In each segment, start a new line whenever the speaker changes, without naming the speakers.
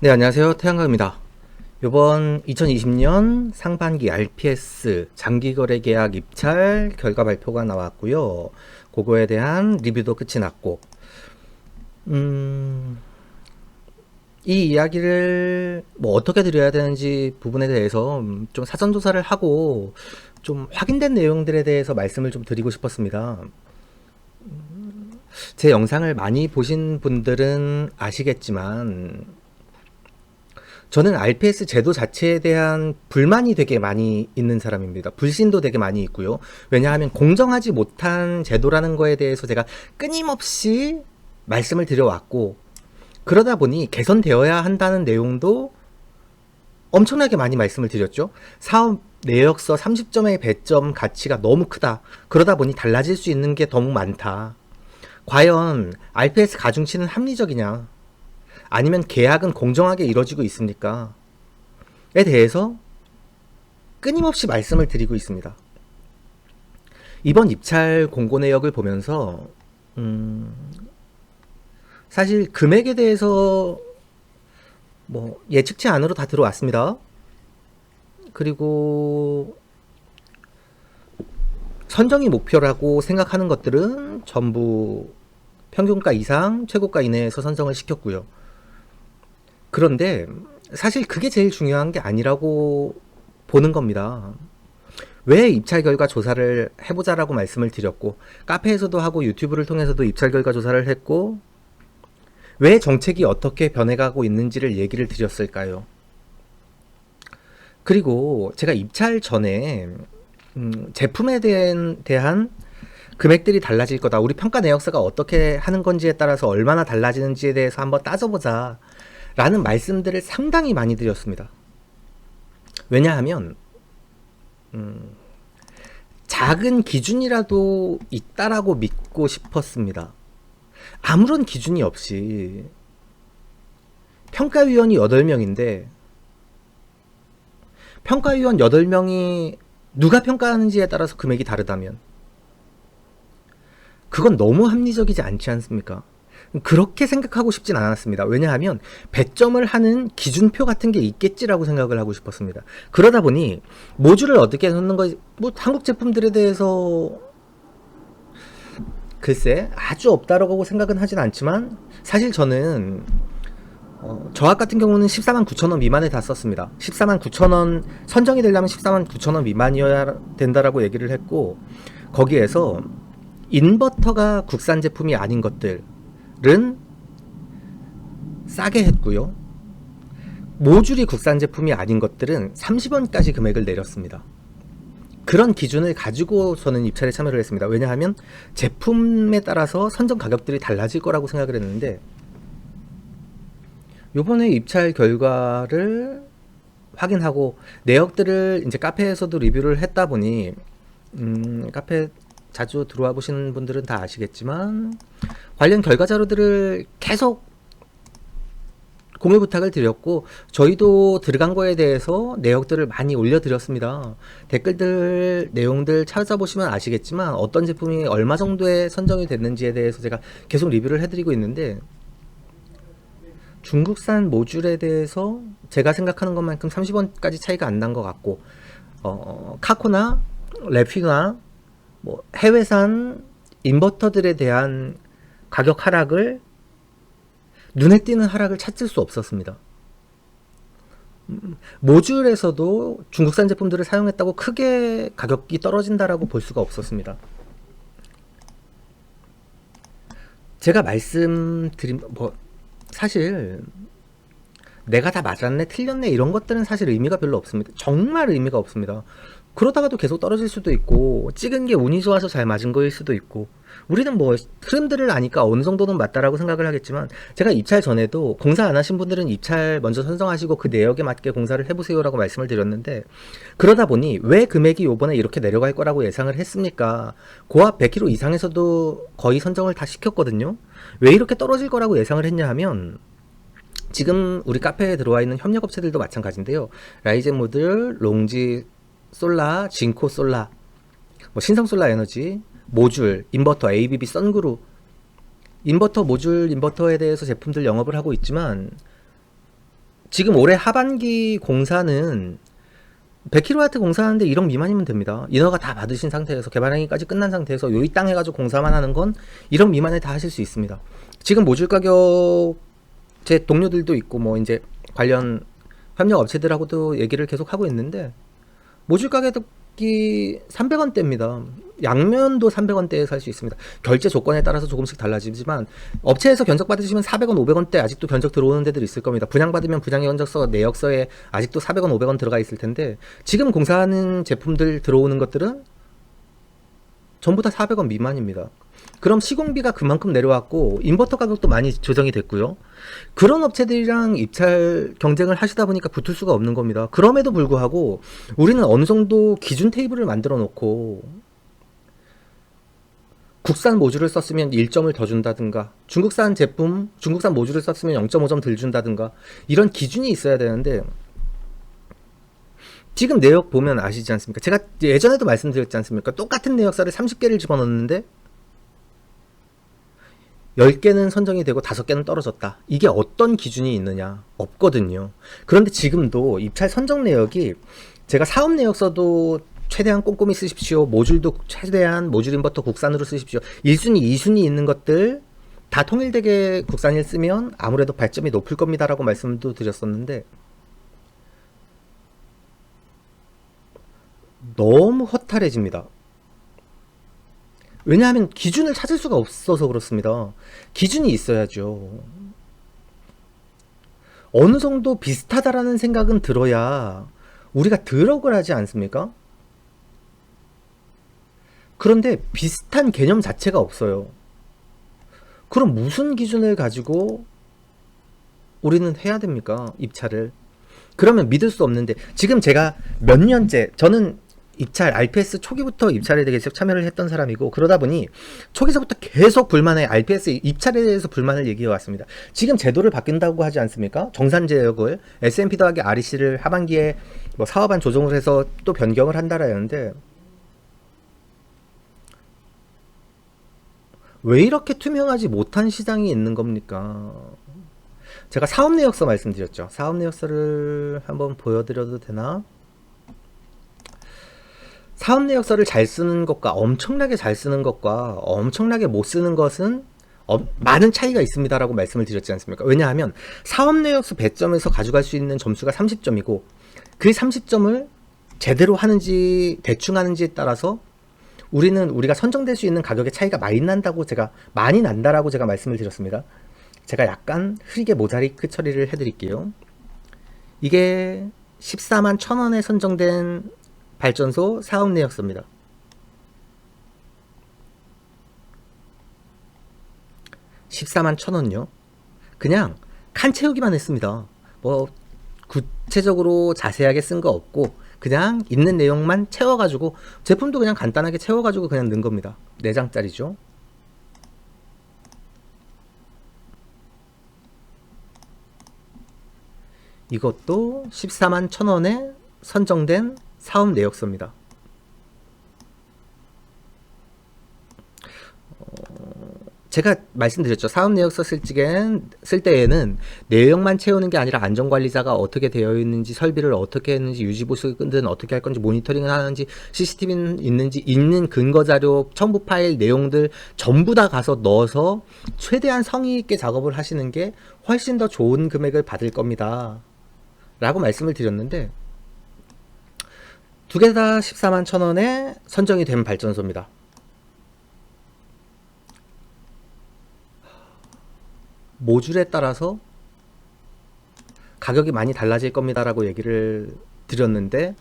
네, 안녕하세요. 태양광입니다. 이번 2020년 상반기 RPS 장기거래 계약 입찰 결과 발표가 나왔고요. 그거에 대한 리뷰도 끝이 났고, 이 이야기를 뭐 어떻게 드려야 되는지 부분에 대해서 좀 사전 조사를 하고 좀 확인된 내용들에 대해서 말씀을 좀 드리고 싶었습니다. 제 영상을 많이 보신 분들은 아시겠지만, 저는 RPS 제도 자체에 대한 불만이 되게 많이 있는 사람입니다. 불신도 되게 많이 있고요. 왜냐하면 공정하지 못한 제도라는 거에 대해서 제가 끊임없이 말씀을 드려왔고, 그러다 보니 개선되어야 한다는 내용도 엄청나게 많이 말씀을 드렸죠. 사업 내역서 30점의 배점 가치가 너무 크다. 그러다 보니 달라질 수 있는 게 너무 많다. 과연 RPS 가중치는 합리적이냐? 아니면 계약은 공정하게 이루어지고 있습니까? 에 대해서 끊임없이 말씀을 드리고 있습니다. 이번 입찰 공고 내역을 보면서 사실 금액에 대해서 뭐 예측치 안으로 다 들어왔습니다. 그리고 선정이 목표라고 생각하는 것들은 전부 평균가 이상, 최고가 이내에서 선정을 시켰고요. 그런데 사실 그게 제일 중요한 게 아니라고 보는 겁니다. 왜 입찰 결과 조사를 해보자라고 말씀을 드렸고, 카페에서도 하고 유튜브를 통해서도 입찰 결과 조사를 했고, 왜 정책이 어떻게 변해가고 있는지를 얘기를 드렸을까요? 그리고 제가 입찰 전에 제품에 대한 금액들이 달라질 거다. 우리 평가 내역서가 어떻게 하는 건지에 따라서 얼마나 달라지는지에 대해서 한번 따져보자 라는 말씀들을 상당히 많이 드렸습니다. 왜냐하면 작은 기준이라도 있다라고 믿고 싶었습니다. 아무런 기준이 없이 평가위원이 8명인데 평가위원 8명이 누가 평가하는지에 따라서 금액이 다르다면 그건 너무 합리적이지 않지 않습니까? 그렇게 생각하고 싶진 않았습니다. 왜냐하면 배점을 하는 기준표 같은 게 있겠지라고 생각을 하고 싶었습니다. 그러다 보니 모듈을 어떻게 넣는 거, 뭐 한국 제품들에 대해서 글쎄 아주 없다라고 생각은 하진 않지만, 사실 저는 저학 같은 경우는 149,000원 미만에 다 썼습니다. 149,000원 선정이 되려면 149,000원 미만이어야 된다라고 얘기를 했고, 거기에서 인버터가 국산 제품이 아닌 것들은 싸게 했고요. 모듈이 국산 제품이 아닌 것들은 30원까지 금액을 내렸습니다. 그런 기준을 가지고 저는 입찰에 참여를 했습니다. 왜냐하면 제품에 따라서 선정 가격들이 달라질 거라고 생각을 했는데, 요번에 입찰 결과를 확인하고 내역들을 이제 카페에서도 리뷰를 했다 보니, 카페 자주 들어와 보시는 분들은 다 아시겠지만 관련 결과 자료들을 계속 공유 부탁을 드렸고, 저희도 들어간 거에 대해서 내역들을 많이 올려드렸습니다. 댓글들 내용들 찾아보시면 아시겠지만 어떤 제품이 얼마 정도의 선정이 됐는지에 대해서 제가 계속 리뷰를 해드리고 있는데, 중국산 모듈에 대해서 제가 생각하는 것만큼 30원까지 차이가 안 난 것 같고, 카코나 랩휘나 뭐 해외산 인버터들에 대한 가격 하락을, 눈에 띄는 하락을 찾을 수 없었습니다. 모듈에서도 중국산 제품들을 사용했다고 크게 가격이 떨어진다라고 볼 수가 없었습니다. 제가 말씀드린 뭐 사실 내가 다 맞았네 틀렸네 이런 것들은 사실 의미가 별로 없습니다. 정말 의미가 없습니다. 그러다가도 계속 떨어질 수도 있고, 찍은 게 운이 좋아서 잘 맞은 거일 수도 있고, 우리는 뭐 흐름들을 아니까 어느 정도는 맞다라고 생각을 하겠지만, 제가 입찰 전에도 공사 안 하신 분들은 입찰 먼저 선정하시고 그 내역에 맞게 공사를 해보세요 라고 말씀을 드렸는데, 그러다 보니 왜 금액이 요번에 이렇게 내려갈 거라고 예상을 했습니까? 고압 100kg 이상에서도 거의 선정을 다 시켰거든요. 왜 이렇게 떨어질 거라고 예상을 했냐 하면, 지금 우리 카페에 들어와 있는 협력업체들도 마찬가지인데요. 라이젠 모듈, 롱지 솔라, 진코 솔라, 뭐 신성 솔라 에너지, 모듈, 인버터, ABB, 선그룹, 인버터, 모듈 인버터에 대해서 제품들 영업을 하고 있지만, 지금 올해 하반기 공사는 100kW 공사하는데 1억 미만이면 됩니다. 인허가 다 받으신 상태에서 개발행위까지 끝난 상태에서 요이 땅 해가지고 공사만 하는 건 1억 미만에 다 하실 수 있습니다. 지금 모듈 가격 제 동료들도 있고 뭐 이제 관련 협력 업체들하고도 얘기를 계속 하고 있는데 모듈 가격이 300원대입니다. 양면도 300원대에 살 수 있습니다. 결제 조건에 따라서 조금씩 달라지지만 업체에서 견적 받으시면 400원, 500원대 아직도 견적 들어오는 데들 있을 겁니다. 분양받으면 분양의 견적서, 내역서에 아직도 400원, 500원 들어가 있을 텐데 지금 공사하는 제품들 들어오는 것들은 전부 다 400원 미만입니다. 그럼 시공비가 그만큼 내려왔고 인버터 가격도 많이 조정이 됐고요. 그런 업체들이랑 입찰 경쟁을 하시다 보니까 붙을 수가 없는 겁니다. 그럼에도 불구하고 우리는 어느 정도 기준 테이블을 만들어 놓고 국산 모듈을 썼으면 1점을 더 준다든가 중국산 제품, 중국산 모듈을 썼으면 0.5점 덜 준다든가 이런 기준이 있어야 되는데 지금 내역 보면 아시지 않습니까? 제가 예전에도 말씀드렸지 않습니까? 똑같은 내역서를 30개를 집어넣는데 10개는 선정이 되고 5개는 떨어졌다. 이게 어떤 기준이 있느냐? 없거든요. 그런데 지금도 입찰 선정 내역이 제가 사업 내역서도 최대한 꼼꼼히 쓰십시오. 모듈도 최대한 모듈 인버터 국산으로 쓰십시오. 1순위, 2순위 있는 것들 다 통일되게 국산을 쓰면 아무래도 발점이 높을 겁니다. 라고 말씀도 드렸었는데 너무 허탈해집니다. 왜냐하면 기준을 찾을 수가 없어서 그렇습니다. 기준이 있어야죠. 어느 정도 비슷하다라는 생각은 들어야 우리가 드럭을 하지 않습니까? 그런데 비슷한 개념 자체가 없어요. 그럼 무슨 기준을 가지고 우리는 해야 됩니까? 입찰을. 그러면 믿을 수 없는데 지금 제가 몇 년째 저는 입찰 RPS 초기부터 입찰에 계속 참여를 했던 사람이고 그러다 보니 초기서부터 계속 불만에 RPS 입찰에 대해서 불만을 얘기해 왔습니다. 지금 제도를 바뀐다고 하지 않습니까? 정산제역을 S&P 더하기 REC를 하반기에 뭐 사업안 조정을 해서 또 변경을 한다라는데 왜 이렇게 투명하지 못한 시장이 있는 겁니까? 제가 사업 내역서 말씀드렸죠. 사업 내역서를 한번 보여드려도 되나? 사업 내역서를 잘 쓰는 것과 엄청나게 잘 쓰는 것과 엄청나게 못 쓰는 것은 많은 차이가 있습니다라고 말씀을 드렸지 않습니까? 왜냐하면 사업 내역서 배점에서 가져갈 수 있는 점수가 30점이고 그 30점을 제대로 하는지 대충 하는지에 따라서 우리가 선정될 수 있는 가격의 차이가 많이 난다라고 제가 말씀을 드렸습니다. 제가 약간 흐리게 모자이크 처리를 해드릴게요. 이게 14만 1,000원에 선정된 발전소 사업 내역서입니다. 14만 1,000원요. 그냥 칸 채우기만 했습니다. 뭐 구체적으로 자세하게 쓴 거 없고 그냥 있는 내용만 채워가지고 제품도 그냥 간단하게 채워가지고 그냥 넣은 겁니다. 4장짜리죠. 이것도 14만 1,000원에 선정된 사업 내역서입니다. 제가 말씀드렸죠. 사업 내역서 쓸 때에는 내용만 채우는 게 아니라 안전관리자가 어떻게 되어 있는지, 설비를 어떻게 했는지, 유지보수는 어떻게 할 건지, 모니터링을 하는지, CCTV는 있는지, 있는 근거자료, 첨부 파일 내용들 전부 다 가서 넣어서 최대한 성의 있게 작업을 하시는 게 훨씬 더 좋은 금액을 받을 겁니다. 라고 말씀을 드렸는데 두 개 다 14만 1,000원에 선정이 된 발전소입니다. 모듈에 따라서 가격이 많이 달라질 겁니다 라고 얘기를 드렸는데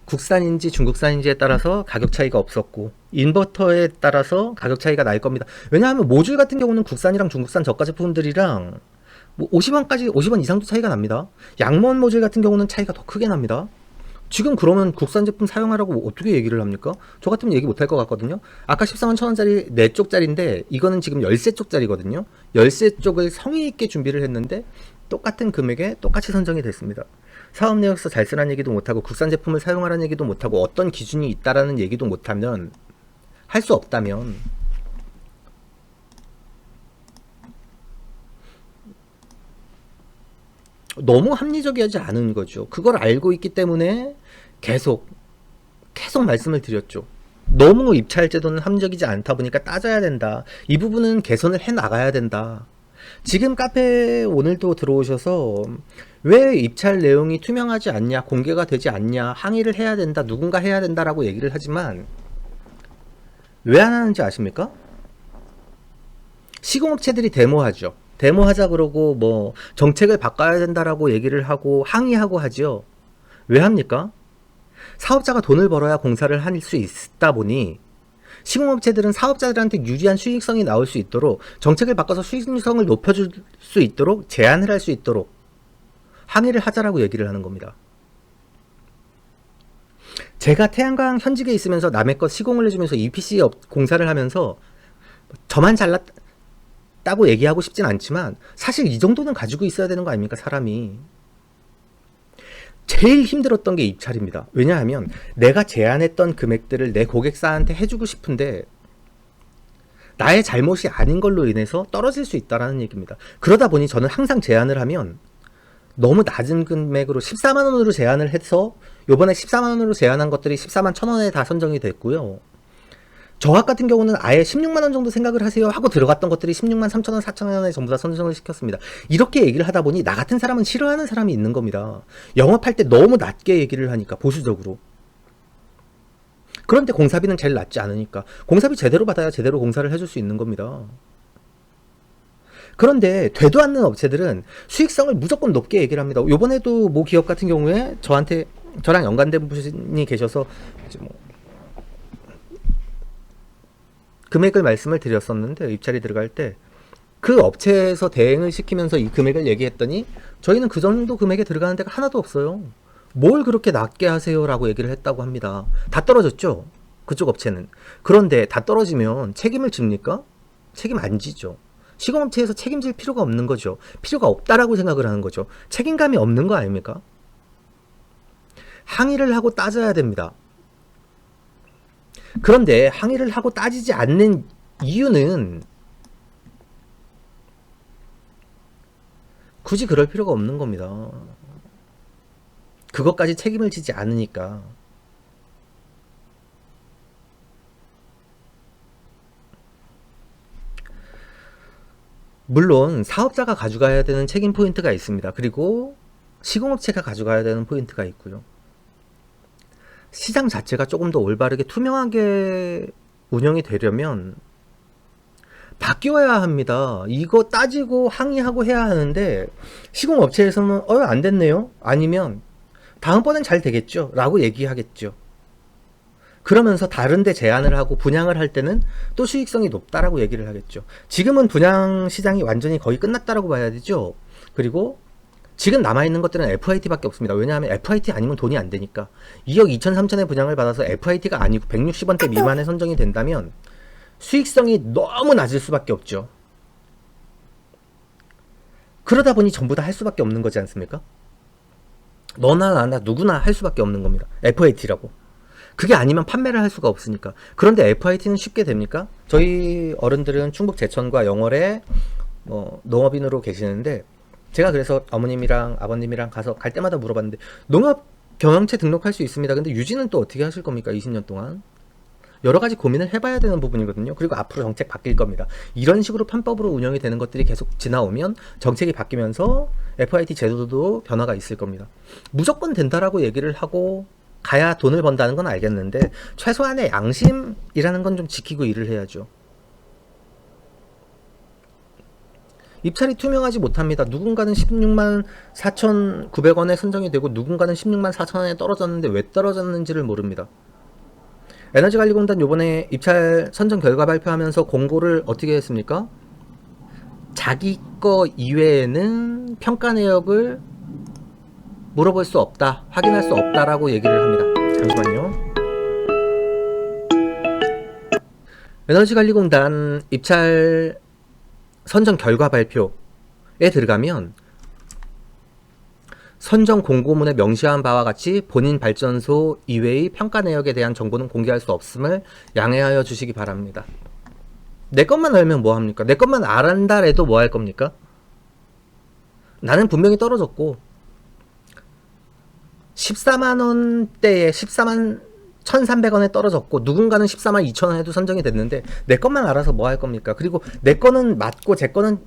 국산인지 중국산인지에 따라서 가격 차이가 없었고 인버터에 따라서 가격 차이가 날 겁니다. 왜냐하면 모듈 같은 경우는 국산이랑 중국산 저가 제품들이랑 뭐 50원 이상도 차이가 납니다. 양모원 모듈 같은 경우는 차이가 더 크게 납니다. 지금 그러면 국산 제품 사용하라고 어떻게 얘기를 합니까? 저 같으면 얘기 못할 것 같거든요. 아까 14만 1,000원짜리 4쪽짜리인데 이거는 지금 13쪽짜리거든요. 13쪽을 성의 있게 준비를 했는데 똑같은 금액에 똑같이 선정이 됐습니다. 사업 내역서 잘 쓰라는 얘기도 못하고 국산 제품을 사용하라는 얘기도 못하고 어떤 기준이 있다라는 얘기도 못하면 할 수 없다면 너무 합리적이지 않은 거죠. 그걸 알고 있기 때문에 계속 말씀을 드렸죠. 너무 입찰 제도는 합리적이지 않다 보니까 따져야 된다. 이 부분은 개선을 해 나가야 된다. 지금 카페에 오늘도 들어오셔서 왜 입찰 내용이 투명하지 않냐, 공개가 되지 않냐, 항의를 해야 된다, 누군가 해야 된다라고 얘기를 하지만 왜 안 하는지 아십니까? 시공업체들이 데모하죠. 데모하자 그러고 뭐 정책을 바꿔야 된다라고 얘기를 하고 항의하고 하죠. 왜 합니까? 사업자가 돈을 벌어야 공사를 할 수 있다 보니 시공업체들은 사업자들한테 유리한 수익성이 나올 수 있도록 정책을 바꿔서 수익성을 높여줄 수 있도록 제한을 할 수 있도록 항의를 하자라고 얘기를 하는 겁니다. 제가 태양광 현직에 있으면서 남의 것 시공을 해주면서 EPC 공사를 하면서 저만 잘났다고 얘기하고 싶진 않지만 사실 이 정도는 가지고 있어야 되는 거 아닙니까, 사람이. 제일 힘들었던 게 입찰입니다. 왜냐하면 내가 제안했던 금액들을 내 고객사한테 해주고 싶은데 나의 잘못이 아닌 걸로 인해서 떨어질 수 있다는 얘기입니다. 그러다 보니 저는 항상 제안을 하면 너무 낮은 금액으로 14만 원으로 제안을 해서 요번에 14만 원으로 제안한 것들이 14만 1,000원에 다 선정이 됐고요. 저학 같은 경우는 아예 16만 원 정도 생각을 하세요 하고 들어갔던 것들이 16만 3,000원, 4,000원에 전부 다 선정을 시켰습니다. 이렇게 얘기를 하다 보니 나 같은 사람은 싫어하는 사람이 있는 겁니다. 영업할 때 너무 낮게 얘기를 하니까, 보수적으로. 그런데 공사비는 제일 낮지 않으니까 공사비 제대로 받아야 제대로 공사를 해줄 수 있는 겁니다. 그런데 되도 않는 업체들은 수익성을 무조건 높게 얘기를 합니다. 요번에도 모 기업 같은 경우에 저랑 연관된 분이 계셔서 이제 뭐 금액을 말씀을 드렸었는데, 입찰이 들어갈 때 그 업체에서 대행을 시키면서 이 금액을 얘기했더니 저희는 그 정도 금액에 들어가는 데가 하나도 없어요. 뭘 그렇게 낮게 하세요 라고 얘기를 했다고 합니다. 다 떨어졌죠, 그쪽 업체는. 그런데 다 떨어지면 책임을 집니까? 책임 안 지죠. 시공업체에서 책임질 필요가 없는 거죠. 필요가 없다라고 생각을 하는 거죠. 책임감이 없는 거 아닙니까? 항의를 하고 따져야 됩니다. 그런데 항의를 하고 따지지 않는 이유는 굳이 그럴 필요가 없는 겁니다. 그것까지 책임을 지지 않으니까. 물론 사업자가 가져가야 되는 책임 포인트가 있습니다. 그리고 시공업체가 가져가야 되는 포인트가 있고요. 시장 자체가 조금 더 올바르게 투명하게 운영이 되려면 바뀌어야 합니다. 이거 따지고 항의하고 해야 하는데 시공업체에서는 안 됐네요, 아니면 다음번엔 잘 되겠죠 라고 얘기하겠죠. 그러면서 다른데 제안을 하고 분양을 할 때는 또 수익성이 높다라고 얘기를 하겠죠. 지금은 분양 시장이 완전히 거의 끝났다라고 봐야 되죠. 그리고 지금 남아있는 것들은 FIT밖에 없습니다. 왜냐하면 FIT 아니면 돈이 안 되니까. 2억 2천 3천의 분양을 받아서 FIT가 아니고 160원대 미만에 선정이 된다면 수익성이 너무 낮을 수밖에 없죠. 그러다 보니 전부 다 할 수밖에 없는 거지 않습니까? 너나 나나 누구나 할 수밖에 없는 겁니다. FIT라고. 그게 아니면 판매를 할 수가 없으니까. 그런데 FIT는 쉽게 됩니까? 저희 어른들은 충북 제천과 영월에 농업인으로 계시는데, 제가 그래서 어머님이랑 아버님이랑 가서 갈 때마다 물어봤는데 농업 경영체 등록할 수 있습니다. 근데 유지는 또 어떻게 하실 겁니까? 20년 동안. 여러 가지 고민을 해봐야 되는 부분이거든요. 그리고 앞으로 정책 바뀔 겁니다. 이런 식으로 편법으로 운영이 되는 것들이 계속 지나오면 정책이 바뀌면서 FIT 제도도 변화가 있을 겁니다. 무조건 된다라고 얘기를 하고 가야 돈을 번다는 건 알겠는데 최소한의 양심이라는 건 좀 지키고 일을 해야죠. 입찰이 투명하지 못합니다. 누군가는 16만 4,900원에 선정이 되고 누군가는 16만 4천원에 떨어졌는데 왜 떨어졌는지를 모릅니다. 에너지관리공단 요번에 입찰 선정 결과 발표하면서 공고를 어떻게 했습니까? 자기 거 이외에는 평가 내역을 물어볼 수 없다, 확인할 수 없다라고 얘기를 합니다. 잠시만요. 에너지관리공단 입찰 선정 결과 발표에 들어가면 선정 공고문에 명시한 바와 같이 본인 발전소 이외의 평가 내역에 대한 정보는 공개할 수 없음을 양해하여 주시기 바랍니다. 내 것만 알면 뭐합니까? 내 것만 알았다래도 뭐 할 겁니까? 나는 분명히 떨어졌고 14만 원대에 14만 1,300원에 떨어졌고 누군가는 14만 2천 원에도 선정이 됐는데 내 것만 알아서 뭐 할 겁니까? 그리고 내 거는 맞고 제 거는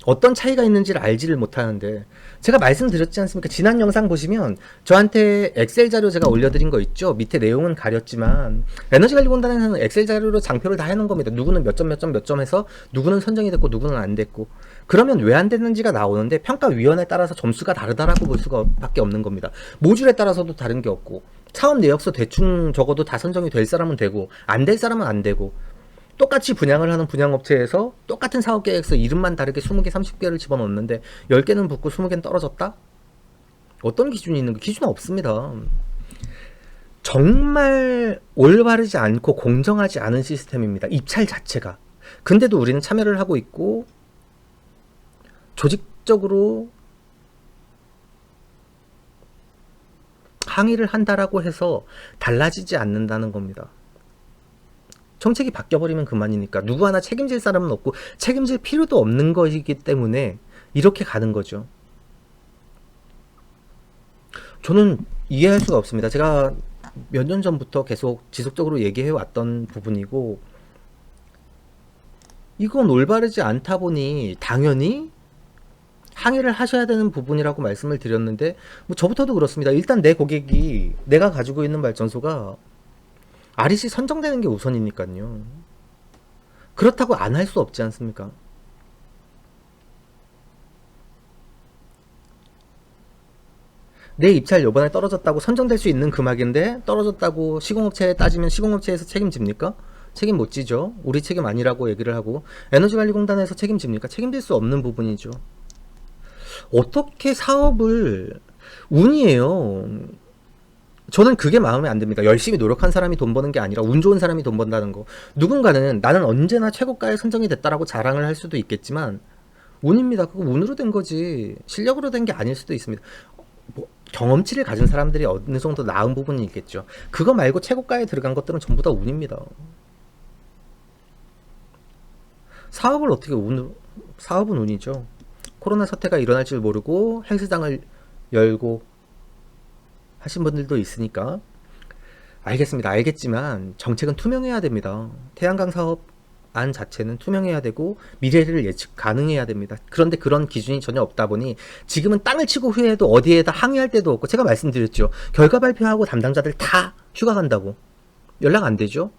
어떤 차이가 있는지를 알지를 못하는데 제가 말씀드렸지 않습니까? 지난 영상 보시면 저한테 엑셀 자료 제가 올려드린 거 있죠? 밑에 내용은 가렸지만 에너지관리공단에서는 엑셀 자료로 장표를 다 해놓은 겁니다. 누구는 몇 점 몇 점 몇 점 해서 누구는 선정이 됐고 누구는 안 됐고 그러면 왜 안 됐는지가 나오는데 평가위원회에 따라서 점수가 다르다라고 볼 수가 밖에 없는 겁니다. 모듈에 따라서도 다른 게 없고 사업 내역서 대충 적어도 다 선정이 될 사람은 되고 안 될 사람은 안 되고 똑같이 분양을 하는 분양업체에서 똑같은 사업계획서 이름만 다르게 20개, 30개를 집어넣는데 10개는 붙고 20개는 떨어졌다? 어떤 기준이 있는 거? 기준은 없습니다. 정말 올바르지 않고 공정하지 않은 시스템입니다. 입찰 자체가. 근데도 우리는 참여를 하고 있고 조직적으로 항의를 한다라고 해서 달라지지 않는다는 겁니다. 정책이 바뀌어버리면 그만이니까 누구 하나 책임질 사람은 없고 책임질 필요도 없는 것이기 때문에 이렇게 가는 거죠. 저는 이해할 수가 없습니다. 제가 몇 년 전부터 계속 지속적으로 얘기해 왔던 부분이고 이건 올바르지 않다 보니 당연히 항의를 하셔야 되는 부분이라고 말씀을 드렸는데 뭐 저부터도 그렇습니다. 일단 내 고객이 내가 가지고 있는 발전소가 REC 선정되는 게 우선이니까요. 그렇다고 안 할 수 없지 않습니까? 내 입찰 요번에 떨어졌다고 선정될 수 있는 금액인데 떨어졌다고 시공업체에 따지면 시공업체에서 책임집니까? 책임 못 지죠. 우리 책임 아니라고 얘기를 하고 에너지관리공단에서 책임집니까? 책임질 수 없는 부분이죠. 어떻게 사업을 운이에요. 저는 그게 마음에 안 듭니다. 열심히 노력한 사람이 돈 버는 게 아니라 운 좋은 사람이 돈 번다는 거. 누군가는 나는 언제나 최고가에 선정이 됐다라고 자랑을 할 수도 있겠지만 운입니다. 그거 운으로 된 거지 실력으로 된 게 아닐 수도 있습니다. 뭐 경험치를 가진 사람들이 어느 정도 나은 부분이 있겠죠. 그거 말고 최고가에 들어간 것들은 전부 다 운입니다. 사업을 어떻게 사업은 운이죠. 코로나 사태가 일어날 줄 모르고 헬스장을 열고 하신 분들도 있으니까 알겠습니다. 알겠지만 정책은 투명해야 됩니다. 태양광 사업 안 자체는 투명해야 되고 미래를 예측 가능해야 됩니다. 그런데 그런 기준이 전혀 없다 보니 지금은 땅을 치고 후회해도 어디에다 항의할 데도 없고 제가 말씀드렸죠. 결과 발표하고 담당자들 다 휴가 간다고 연락 안 되죠.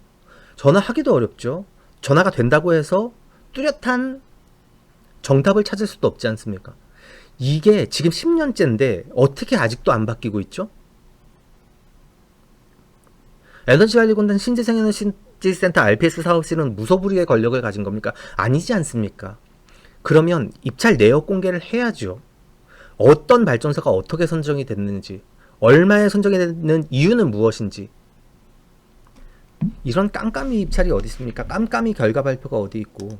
전화하기도 어렵죠. 전화가 된다고 해서 뚜렷한 정답을 찾을 수도 없지 않습니까? 이게 지금 10년째인데 어떻게 아직도 안 바뀌고 있죠? 에너지관리공단 신재생에너지센터 RPS 사업실은 무소불위의 권력을 가진 겁니까? 아니지 않습니까? 그러면 입찰 내역 공개를 해야죠. 어떤 발전소가 어떻게 선정이 됐는지, 얼마에 선정이 되는 이유는 무엇인지. 이런 깜깜이 입찰이 어디 있습니까? 깜깜이 결과 발표가 어디 있고.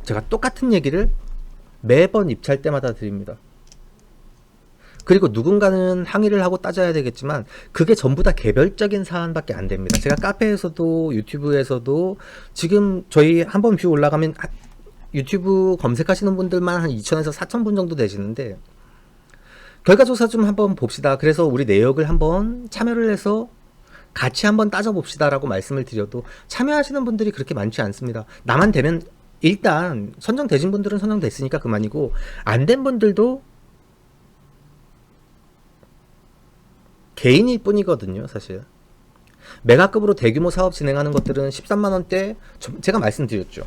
제가 똑같은 얘기를 매번 입찰 때마다 드립니다. 그리고 누군가는 항의를 하고 따져야 되겠지만 그게 전부 다 개별적인 사안밖에 안 됩니다. 제가 카페에서도 유튜브에서도 지금 저희 한번 뷰 올라가면 유튜브 검색하시는 분들만 한 2,000에서 4,000분 정도 되시는데 결과조사 좀 한번 봅시다. 그래서 우리 내역을 한번 참여를 해서 같이 한번 따져봅시다 라고 말씀을 드려도 참여하시는 분들이 그렇게 많지 않습니다. 나만 되면 일단 선정되신 분들은 선정됐으니까 그만이고 안 된 분들도 개인일 뿐이거든요. 사실 메가급으로 대규모 사업 진행하는 것들은 13만원대 제가 말씀드렸죠.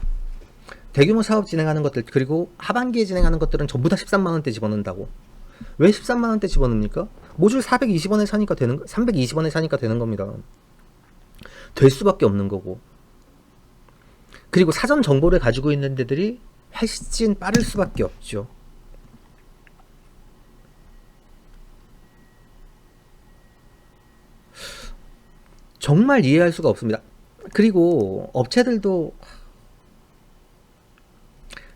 대규모 사업 진행하는 것들 그리고 하반기에 진행하는 것들은 전부 다 13만원대 집어넣는다고. 왜 13만원대 집어넣습니까? 모듈 420원에 사니까 되는 320원에 사니까 되는 겁니다. 될 수밖에 없는 거고. 그리고 사전 정보를 가지고 있는 데들이 훨씬 빠를 수밖에 없죠. 정말 이해할 수가 없습니다. 그리고 업체들도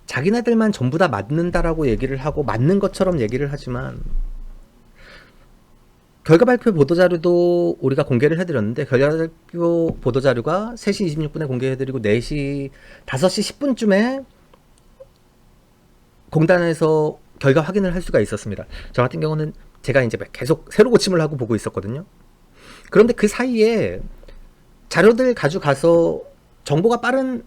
자기네들만 전부 다 맞는다라고 얘기를 하고 맞는 것처럼 얘기를 하지만 결과 발표 보도자료도 우리가 공개를 해드렸는데 결과 발표 보도자료가 3시 26분에 공개해드리고 4시 5시 10분쯤에 공단에서 결과 확인을 할 수가 있었습니다. 저 같은 경우는 제가 이제 계속 새로 고침을 하고 보고 있었거든요. 그런데 그 사이에 자료들 가져가서 정보가 빠른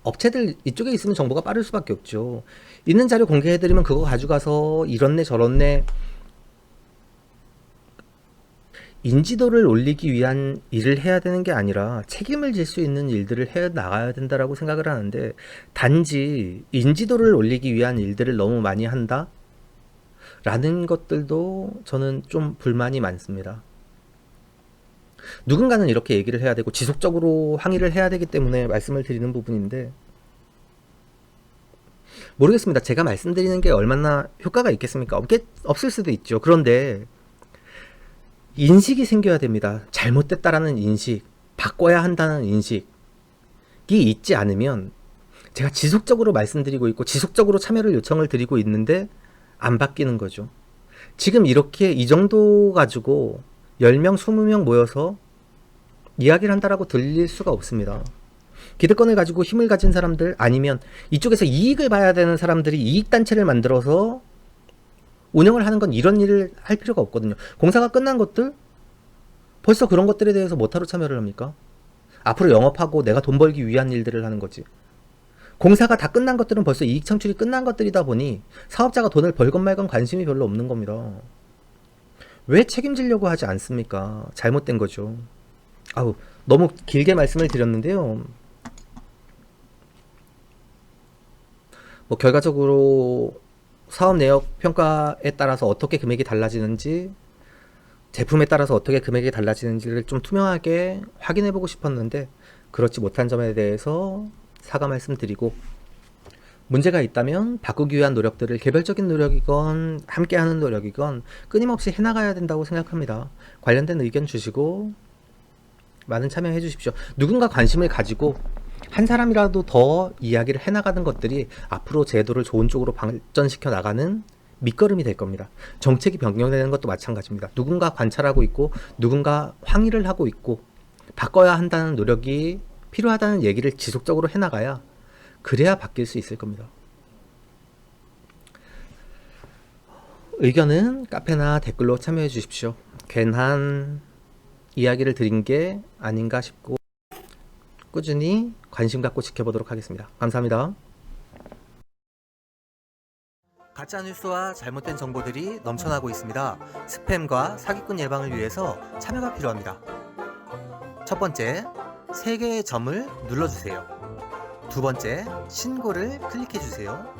업체들 이쪽에 있으면 정보가 빠를 수밖에 없죠. 있는 자료 공개해드리면 그거 가져가서 이렇네 저렇네 인지도를 올리기 위한 일을 해야 되는 게 아니라 책임을 질 수 있는 일들을 해 나가야 된다라고 생각을 하는데, 단지 인지도를 올리기 위한 일들을 너무 많이 한다? 라는 것들도 저는 좀 불만이 많습니다. 누군가는 이렇게 얘기를 해야 되고 지속적으로 항의를 해야 되기 때문에 말씀을 드리는 부분인데, 모르겠습니다. 제가 말씀드리는 게 얼마나 효과가 있겠습니까? 없을 수도 있죠. 그런데 인식이 생겨야 됩니다. 잘못됐다라는 인식, 바꿔야 한다는 인식이 있지 않으면, 제가 지속적으로 말씀드리고 있고 지속적으로 참여를 요청을 드리고 있는데 안 바뀌는 거죠. 지금 이렇게 이 정도 가지고 10명, 20명 모여서 이야기를 한다라고 들릴 수가 없습니다. 기득권을 가지고 힘을 가진 사람들, 아니면 이쪽에서 이익을 봐야 되는 사람들이 이익단체를 만들어서 운영을 하는 건 이런 일을 할 필요가 없거든요. 공사가 끝난 것들 벌써 그런 것들에 대해서 뭐하러 참여를 합니까? 앞으로 영업하고 내가 돈 벌기 위한 일들을 하는 거지. 공사가 다 끝난 것들은 벌써 이익 창출이 끝난 것들이다 보니 사업자가 돈을 벌건 말건 관심이 별로 없는 겁니다. 왜 책임지려고 하지 않습니까? 잘못된 거죠. 아우, 너무 길게 말씀을 드렸는데요. 뭐 결과적으로 사업 내역 평가에 따라서 어떻게 금액이 달라지는지, 제품에 따라서 어떻게 금액이 달라지는지를 좀 투명하게 확인해 보고 싶었는데 그렇지 못한 점에 대해서 사과 말씀드리고, 문제가 있다면 바꾸기 위한 노력들을 개별적인 노력이건 함께하는 노력이건 끊임없이 해나가야 된다고 생각합니다. 관련된 의견 주시고 많은 참여해 주십시오. 누군가 관심을 가지고 한 사람이라도 더 이야기를 해나가는 것들이 앞으로 제도를 좋은 쪽으로 발전시켜 나가는 밑거름이 될 겁니다. 정책이 변경되는 것도 마찬가지입니다. 누군가 관찰하고 있고 누군가 항의를 하고 있고 바꿔야 한다는 노력이 필요하다는 얘기를 지속적으로 해나가야, 그래야 바뀔 수 있을 겁니다. 의견은 카페나 댓글로 참여해 주십시오. 괜한 이야기를 드린 게 아닌가 싶고 꾸준히 관심 갖고 지켜보도록 하겠습니다. 감사합니다. 가짜뉴스와 잘못된 정보들이 넘쳐나고 있습니다. 스팸과 사기꾼 예방을 위해서 참여가 필요합니다. 첫 번째, 3개의 점을 눌러주세요. 두 번째, 신고를 클릭해주세요.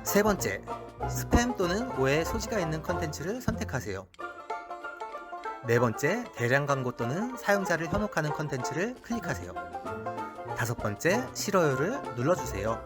세 번째, 스팸 또는 오해 소지가 있는 컨텐츠를 선택하세요. 네 번째, 대량 광고 또는 사용자를 현혹하는 컨텐츠를 클릭하세요. 다섯 번째, 싫어요를 눌러주세요.